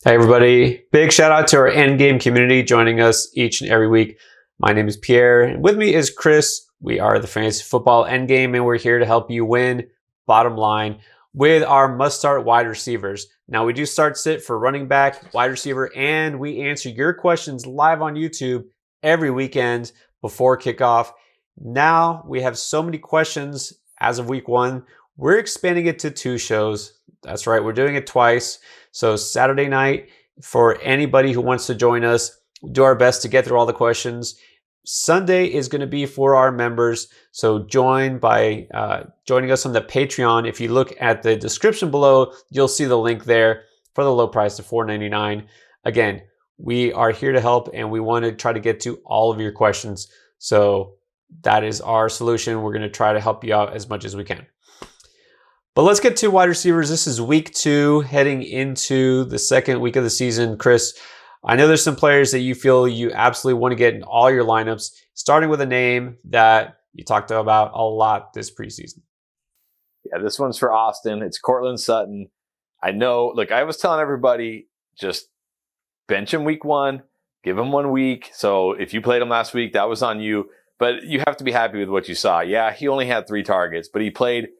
Hey everybody, big shout out to our Endgame community joining us each and every week. My name is Pierre and with me is Chris. We are the Fantasy Football Endgame and we're here to help you win, bottom line, with our must-start wide receivers. Now we do start sit for running back, wide receiver, and we answer your questions live on YouTube every weekend before kickoff. Now we have so many questions as of week one. We're expanding it to 2 shows. That's right, we're doing it twice. So Saturday night, for anybody who wants to join us, we'll do our best to get through all the questions. Sunday is going to be for our members. So join by joining us on the Patreon. If you look at the description below, you'll see the link there for the low price of $4.99. Again, we are here to help and we want to try to get to all of your questions. So that is our solution. We're going to try to help you out as much as we can. But let's get to wide receivers. This is week 2, heading into the second week of the season. Chris, I know there's some players that you feel you absolutely want to get in all your lineups, starting with a name that you talked about a lot this preseason. Yeah, this one's for Austin. It's Courtland Sutton. I know, look, I was telling everybody, just bench him week 1, give him 1 week. So if you played him last week, that was on you. But you have to be happy with what you saw. Yeah, he only had 3 targets, but he played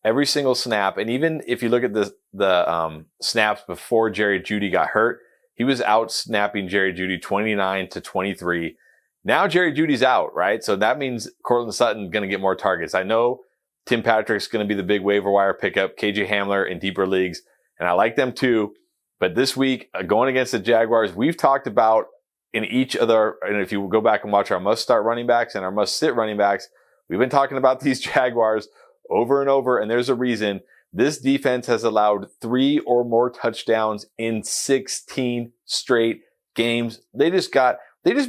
every single snap. And even if you look at the snaps before Jerry Jeudy got hurt, he was out snapping Jerry Jeudy 29-23. Now Jerry Jeudy's out, right? So that means Courtland Sutton going to get more targets. I know Tim Patrick's going to be the big waiver wire pickup, KJ Hamler in deeper leagues, and I like them too. But this week, going against the Jaguars, we've talked about in each other, and if you go back and watch our must-start running backs and our must-sit running backs, we've been talking about these Jaguars over and over, and there's a reason. This defense has allowed 3 or more touchdowns in 16 straight games. They just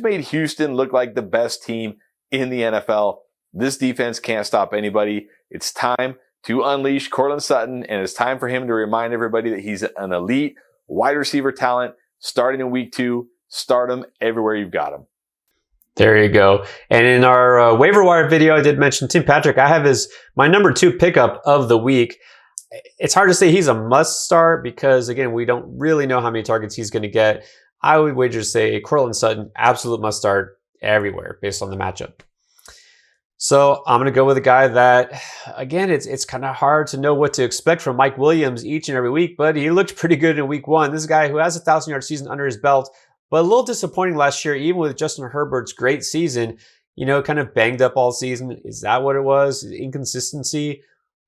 made Houston look like the best team in the NFL. This defense can't stop anybody. It's time to unleash Courtland Sutton, and it's time for him to remind everybody that he's an elite wide receiver talent starting in week 2. Start him everywhere you've got him. There you go. And in our waiver wire video, I did mention Tim Patrick. I have my number 2 pickup of the week. It's hard to say he's a must start because, again, we don't really know how many targets he's going to get. I would wager to say Courtland Sutton, absolute must start everywhere based on the matchup. So I'm going to go with a guy that, again, it's kind of hard to know what to expect from Mike Williams each and every week, but he looked pretty good in week 1. This is a guy who has a 1,000-yard season under his belt, but a little disappointing last year, even with Justin Herbert's great season, kind of banged up all season. Is that what it was? Inconsistency?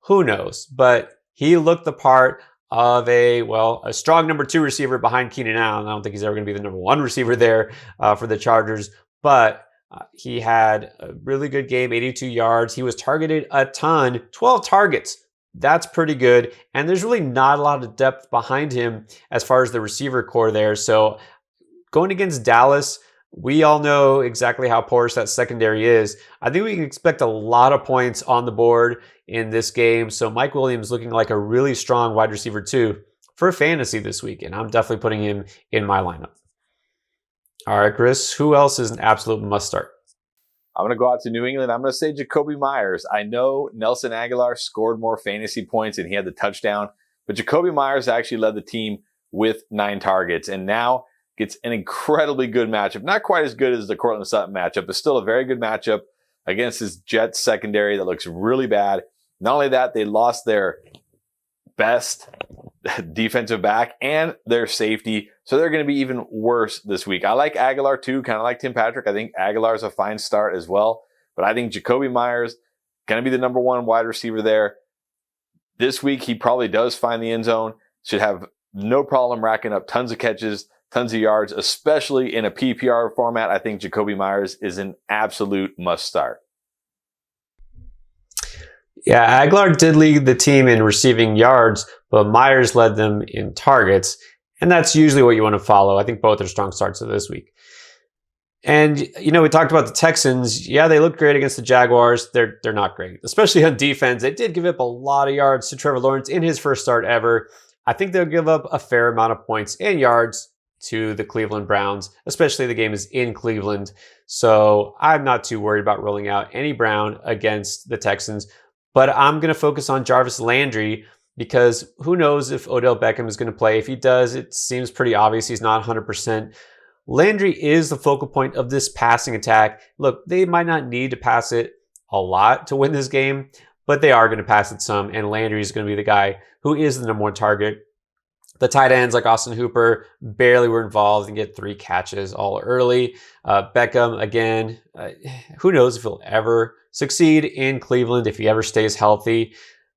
Who knows? But he looked the part of a strong number 2 receiver behind Keenan Allen. I don't think he's ever going to be the number 1 receiver there for the Chargers, but he had a really good game, 82 yards. He was targeted a ton, 12 targets. That's pretty good. And there's really not a lot of depth behind him as far as the receiver core there. So going against Dallas, we all know exactly how porous that secondary is. I think we can expect a lot of points on the board in this game. So Mike Williams looking like a really strong wide receiver too for fantasy this week. And I'm definitely putting him in my lineup. All right, Chris, who else is an absolute must start? I'm going to go out to New England. I'm going to say Jakobi Meyers. I know Nelson Aguilar scored more fantasy points and he had the touchdown, but Jakobi Meyers actually led the team with 9 targets. And now gets an incredibly good matchup. Not quite as good as the Courtland Sutton matchup, but still a very good matchup against his Jets secondary that looks really bad. Not only that, they lost their best defensive back and their safety, so they're going to be even worse this week. I like Aguilar too, kind of like Tim Patrick. I think Aguilar is a fine start as well, but I think Jakobi Meyers going to be the number 1 wide receiver there. This week, he probably does find the end zone, should have no problem racking up tons of catches, tons of yards, especially in a PPR format. I think Jakobi Meyers is an absolute must start. Yeah, Aguilar did lead the team in receiving yards, but Meyers led them in targets. And that's usually what you want to follow. I think both are strong starts of this week. And, we talked about the Texans. Yeah, they looked great against the Jaguars. They're not great, especially on defense. They did give up a lot of yards to Trevor Lawrence in his first start ever. I think they'll give up a fair amount of points and yards to the Cleveland Browns, especially the game is in Cleveland. So I'm not too worried about rolling out any Brown against the Texans, but I'm going to focus on Jarvis Landry because who knows if Odell Beckham is going to play. If he does, it seems pretty obvious he's not 100%. Landry is the focal point of this passing attack. Look, they might not need to pass it a lot to win this game, but they are going to pass it some, and Landry is going to be the guy who is the number one target. The tight ends like Austin Hooper barely were involved and get 3 catches all early. Beckham, again, who knows if he'll ever succeed in Cleveland, if he ever stays healthy.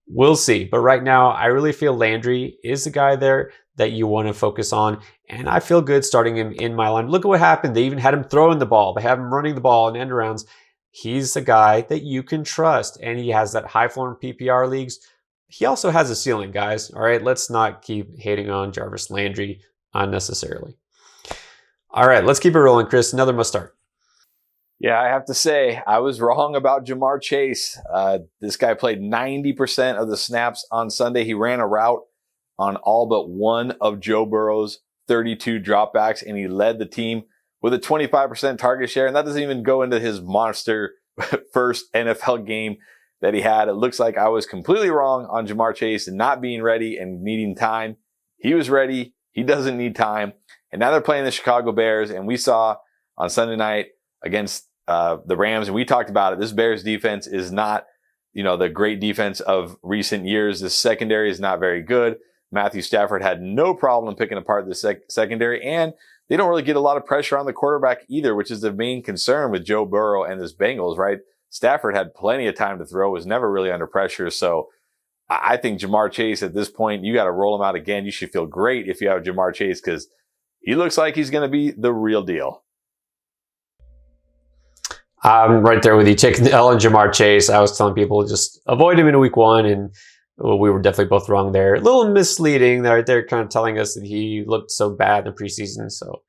We'll see. But right now, I really feel Landry is the guy there that you want to focus on. And I feel good starting him in my line. Look at what happened. They even had him throwing the ball. They have him running the ball in end arounds. He's a guy that you can trust. And he has that high floor in PPR leagues. He also has a ceiling, guys. All right, let's not keep hating on Jarvis Landry unnecessarily. All right, let's keep it rolling, Chris. Another must start. Yeah, I have to say, I was wrong about Jamar Chase. This guy played 90% of the snaps on Sunday. He ran a route on all but one of Joe Burrow's 32 dropbacks, and he led the team with a 25% target share. And that doesn't even go into his monster first NFL game that he had. It looks like I was completely wrong on Jamar Chase and not being ready and needing time. He was ready. He doesn't need time. And now they're playing the Chicago Bears, and we saw on Sunday night against the Rams, and we talked about it. This Bears defense is not, the great defense of recent years. The secondary is not very good. Matthew Stafford had no problem picking apart the secondary, and they don't really get a lot of pressure on the quarterback either, which is the main concern with Joe Burrow and this Bengals, right? Stafford had plenty of time to throw, was never really under pressure. So I think Jamar Chase at this point, you got to roll him out again. You should feel great if you have Jamar Chase because he looks like he's going to be the real deal. I'm right there with you. Taking the L on Jamar Chase. I was telling people just avoid him in week 1, and we were definitely both wrong there. A little misleading. They're kind of telling us that he looked so bad in the preseason. So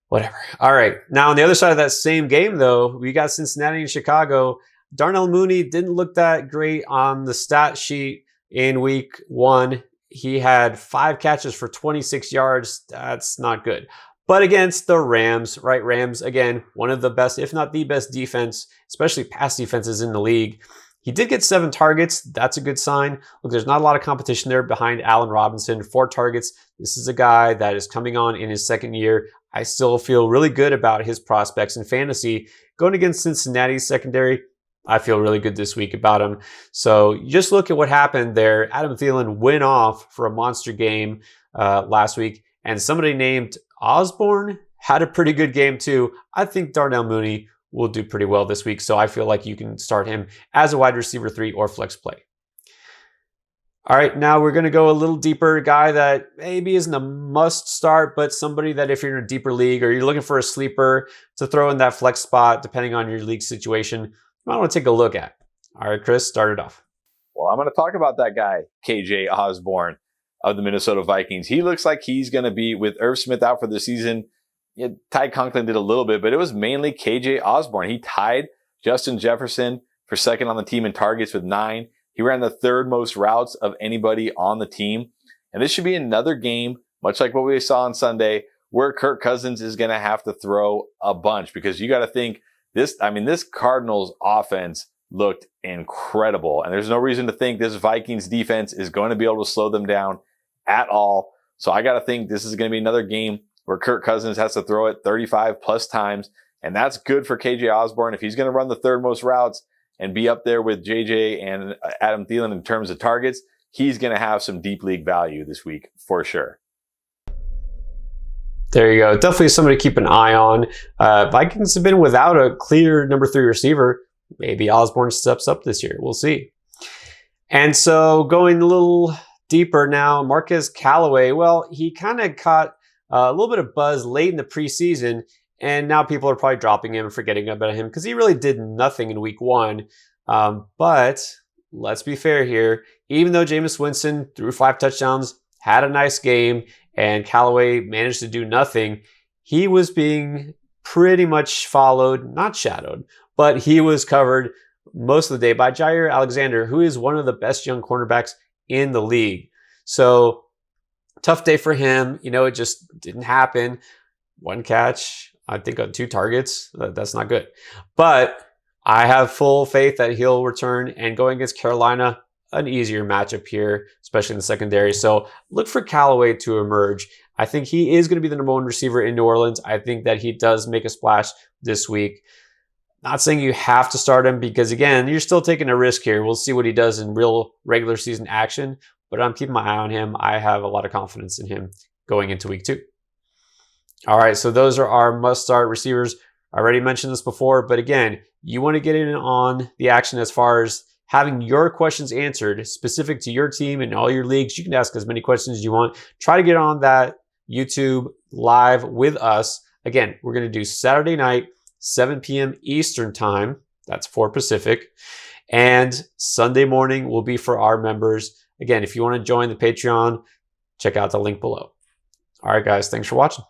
whatever. All right. Now on the other side of that same game, though, we got Cincinnati and Chicago. Darnell Mooney didn't look that great on the stat sheet in week 1. He had 5 catches for 26 yards. That's not good. But against the Rams, right? Rams, again, one of the best, if not the best defense, especially pass defenses in the league. He did get 7 targets. That's a good sign. Look, there's not a lot of competition there behind Allen Robinson. 4 targets. This is a guy that is coming on in his second year. I still feel really good about his prospects in fantasy. Going against Cincinnati's secondary, I feel really good this week about him. So just look at what happened there. Adam Thielen went off for a monster game last week, and somebody named Osborn had a pretty good game too. I think Darnell Mooney will do pretty well this week, so I feel like you can start him as a wide receiver 3 or flex play. All right, now we're going to go a little deeper. A guy that maybe isn't a must start, but somebody that if you're in a deeper league or you're looking for a sleeper to throw in that flex spot, depending on your league situation, you might want to take a look at. All right, Chris, start it off. Well, I'm going to talk about that guy, KJ Osborn of the Minnesota Vikings. He looks like he's going to be, with Irv Smith out for the season. Yeah, Ty Conklin did a little bit, but it was mainly KJ Osborn. He tied Justin Jefferson for second on the team in targets with 9. He ran the 3rd most routes of anybody on the team. And this should be another game, much like what we saw on Sunday, where Kirk Cousins is going to have to throw a bunch, because you got to think this Cardinals offense looked incredible. And there's no reason to think this Vikings defense is going to be able to slow them down at all. So I got to think this is going to be another game where Kirk Cousins has to throw it 35 plus times. And that's good for KJ Osborn. If he's going to run the 3rd most routes and be up there with JJ and Adam Thielen in terms of targets, he's going to have some deep league value this week for sure. There you go. Definitely somebody to keep an eye on. Vikings have been without a clear number 3 receiver. Maybe Osborn steps up this year. We'll see. And so going a little deeper now, Marquez Callawa. Well, he kind of caught a little bit of buzz late in the preseason, and now people are probably dropping him and forgetting about him because he really did nothing in week 1. But let's be fair here. Even though Jameis Winston threw 5 touchdowns, had a nice game, and Callawa managed to do nothing, he was being pretty much followed, not shadowed, but he was covered most of the day by Jair Alexander, who is one of the best young cornerbacks in the league. So tough day for him. It just didn't happen. 1 catch, I think on 2 targets. That's not good. But I have full faith that he'll return. And going against Carolina, an easier matchup here, especially in the secondary. So look for Callawa to emerge. I think he is going to be the number one receiver in New Orleans. I think that he does make a splash this week. Not saying you have to start him because, again, you're still taking a risk here. We'll see what he does in real regular season action, but I'm keeping my eye on him. I have a lot of confidence in him going into week 2. All right, so those are our must-start receivers. I already mentioned this before, but again, you want to get in on the action as far as having your questions answered specific to your team and all your leagues. You can ask as many questions as you want. Try to get on that YouTube live with us. Again, we're going to do Saturday night, 7 p.m. Eastern time. That's 4 Pacific. And Sunday morning will be for our members. Again, if you want to join the Patreon, check out the link below. All right, guys, thanks for watching.